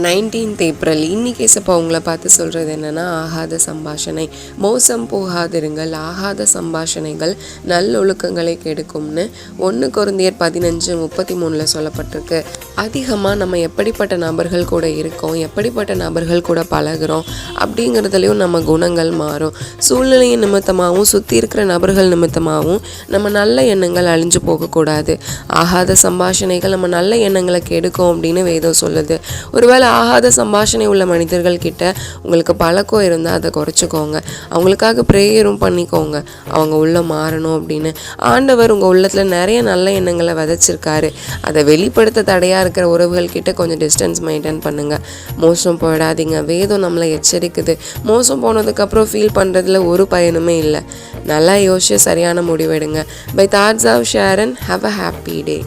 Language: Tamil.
19th ஏப்ரல் இன்னைக்கு ஏசப்பா உங்களை பார்த்து சொல்கிறது என்னென்னா, ஆகாத சம்பாஷணை, மோசம் போகாதிருங்கள், ஆகாத சம்பாஷணைகள் நல்லொழுக்கங்களை கெடுக்கும்னு 1 கொரிந்தியர் 15:33 சொல்லப்பட்டிருக்கு. அதிகமாக நம்ம எப்படிப்பட்ட நபர்கள் கூட இருக்கோம், எப்படிப்பட்ட நபர்கள் கூட பழகிறோம் அப்படிங்கிறதுலையும் நம்ம குணங்கள் மாறும். சூழ்நிலையின் நிமித்தமாகவும் சுற்றி இருக்கிற நபர்கள் நிமித்தமாகவும் நம்ம நல்ல எண்ணங்கள் அழிஞ்சு போகக்கூடாது. ஆகாத சம்பாஷணைகள் நம்ம நல்ல எண்ணங்களை கெடுக்கும் அப்படின்னு வேதம் சொல்லுது. ஒருவேளை ஆகாத சம்பாஷணை உள்ள மனிதர்கள் கிட்ட உங்களுக்கு பழக்கம் இருந்தால் அதை குறைச்சிக்கோங்க. அவங்களுக்காக ப்ரேயரும் பண்ணிக்கோங்க, அவங்க உள்ள மாறணும் அப்படின்னு. ஆண்டவர் உங்கள் உள்ளத்தில் நிறைய நல்ல எண்ணங்களை விதைச்சிருக்காரு. அதை வெளிப்படுத்த தடையாக இருக்கிற உறவுகள் கிட்ட கொஞ்சம் டிஸ்டன்ஸ் மெயின்டைன் பண்ணுங்கள். மோசம் போயிடாதீங்க. வேதம் நம்மளை எச்சரிக்குது. மோசம் போனதுக்கப்புறம் ஃபீல் பண்ணுறதுல ஒரு பயனுமே இல்லை. நல்லா யோசிச்சு சரியான முடிவெடுங்க. Bye thoughts of Sharon. Have a happy day.